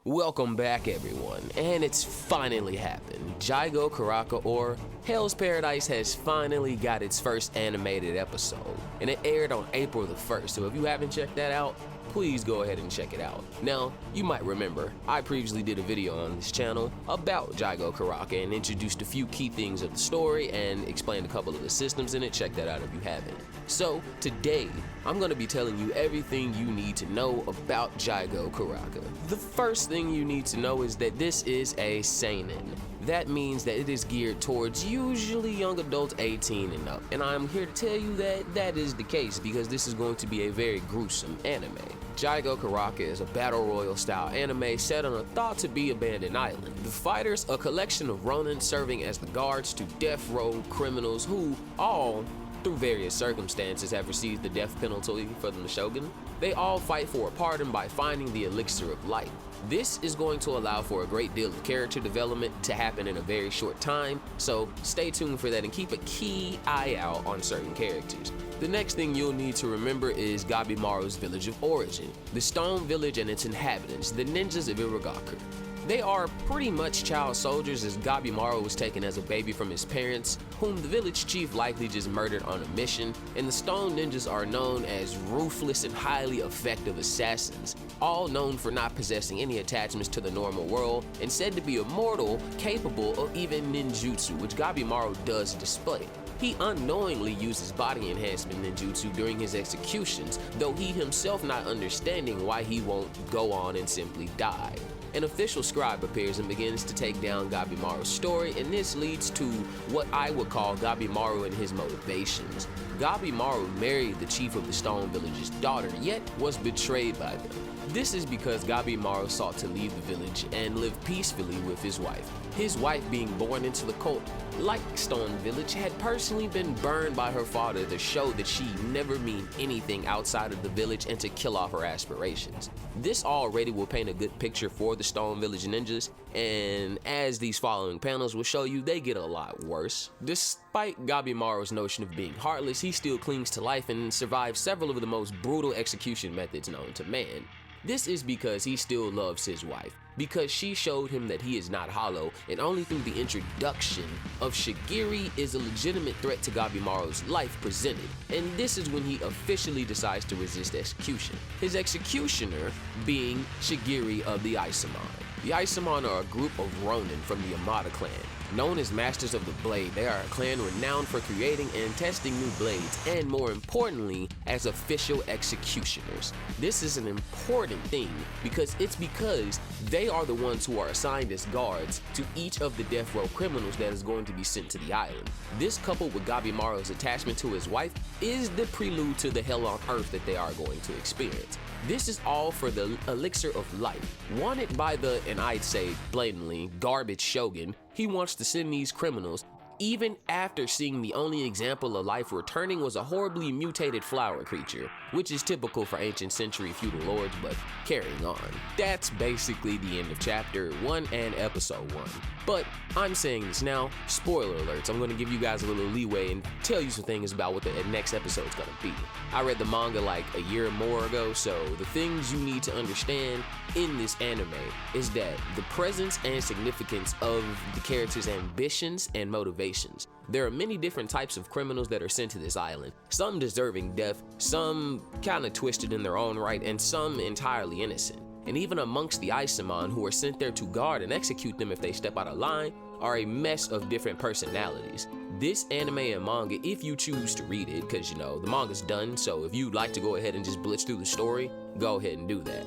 Welcome back everyone, and it's finally happened. Jigokuraku, or Hell's Paradise, has finally got its first animated episode, and it aired on April the 1st, so if you haven't checked that out, please go ahead and check it out. Now, you might remember, I previously did a video on this channel about Jigokuraku and introduced a few key things of the story and explained a couple of the systems in it. Check that out if you haven't. So, today, I'm going to be telling you everything you need to know about Jigokuraku. The first thing you need to know is that this is a seinen. That means that it is geared towards usually young adults 18 and up. And I'm here to tell you that that is the case because this is going to be a very gruesome anime. Jigokuraku is a battle royal style anime set on a thought to be abandoned island. The fighters, a collection of ronin serving as the guards to death row criminals who all, through various circumstances, have received the death penalty from the shogun. They all fight for a pardon by finding the elixir of life. This is going to allow for a great deal of character development to happen in a very short time, so stay tuned for that and keep a key eye out on certain characters. The next thing you'll need to remember is Gabimaru's village of origin, the stone village and its inhabitants, the ninjas of Iragaku. They are pretty much child soldiers, as Gabimaru was taken as a baby from his parents, whom the village chief likely just murdered on a mission, and the stone ninjas are known as ruthless and highly effective assassins, all known for not possessing any attachments to the normal world, and said to be immortal, capable of even ninjutsu, which Gabimaru does display. He unknowingly uses body enhancement ninjutsu during his executions, though he himself not understanding why he won't go on and simply die. An official scribe appears and begins to take down Gabimaru's story, and this leads to what I would call Gabimaru and his motivations. Gabimaru married the chief of the Stone Village's daughter, yet was betrayed by them. This is because Gabimaru sought to leave the village and live peacefully with his wife. His wife, being born into the cult, like Stone Village, had personally been burned by her father to show that she never mean anything outside of the village and to kill off her aspirations. This already will paint a good picture for the Stone Village ninjas, and as these following panels will show you, they get a lot worse. Despite Gabimaru's notion of being heartless, he still clings to life and survives several of the most brutal execution methods known to man. This is because he still loves his wife, because she showed him that he is not hollow, and only through the introduction of Shigiri is a legitimate threat to Gabimaru's life presented, and this is when he officially decides to resist execution. His executioner being Shigiri of the Asaemon. The Asaemon are a group of ronin from the Yamada clan. Known as Masters of the Blade, they are a clan renowned for creating and testing new blades, and more importantly, as official executioners. This is an important thing because they are the ones who are assigned as guards to each of the death row criminals that is going to be sent to the island. This, coupled with Gabimaru's attachment to his wife, is the prelude to the hell on earth that they are going to experience. This is all for the elixir of life. Wanted by the, and I'd say blatantly, garbage shogun, he wants to send these criminals, even after seeing the only example of life returning was a horribly mutated flower creature, which is typical for ancient century feudal lords, but carrying on. That's basically the end of chapter 1 and episode 1. But I'm saying this now, spoiler alerts, I'm gonna give you guys a little leeway and tell you some things about what the next episode's gonna be. I read the manga like a year or more ago, so the things you need to understand in this anime is that the presence and significance of the characters' ambitions and motivations. There are many different types of criminals that are sent to this island, some deserving death, some kinda twisted in their own right, and some entirely innocent. And even amongst the Asaemon, who are sent there to guard and execute them if they step out of line, are a mess of different personalities. This anime and manga, if you choose to read it, because you know, the manga's done, so if you'd like to go ahead and just blitz through the story, go ahead and do that.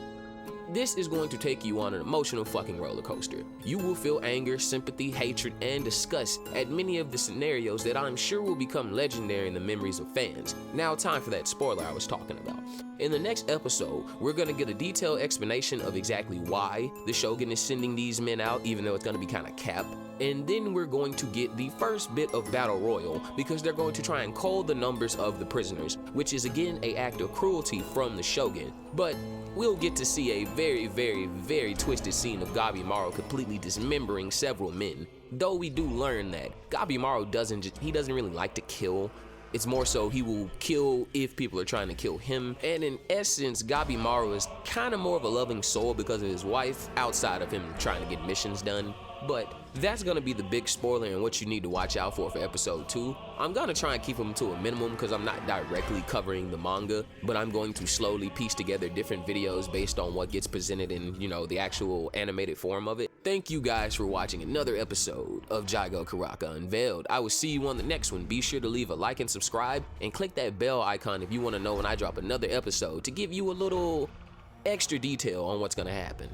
This is going to take you on an emotional fucking roller coaster. You will feel anger, sympathy, hatred, and disgust at many of the scenarios that I'm sure will become legendary in the memories of fans. Now, time for that spoiler I was talking about. In the next episode, we're gonna get a detailed explanation of exactly why the Shogun is sending these men out, even though it's gonna be kinda capped. And then we're going to get the first bit of Battle Royal, because they're going to try and cull the numbers of the prisoners, which is again an act of cruelty from the Shogun. But we'll get to see a very twisted scene of Gabimaru completely dismembering several men. Though we do learn that Gabimaru doesn't really like to kill. It's more so he will kill if people are trying to kill him. And in essence, Gabimaru is kind of more of a loving soul because of his wife, outside of him trying to get missions done. But that's gonna be the big spoiler and what you need to watch out for episode 2. I'm gonna try and keep them to a minimum because I'm not directly covering the manga, but I'm going to slowly piece together different videos based on what gets presented in, the actual animated form of it. Thank you guys for watching another episode of Jigokuraku Unveiled. I will see you on the next one. Be sure to leave a like and subscribe, and click that bell icon if you want to know when I drop another episode to give you a little extra detail on what's gonna happen.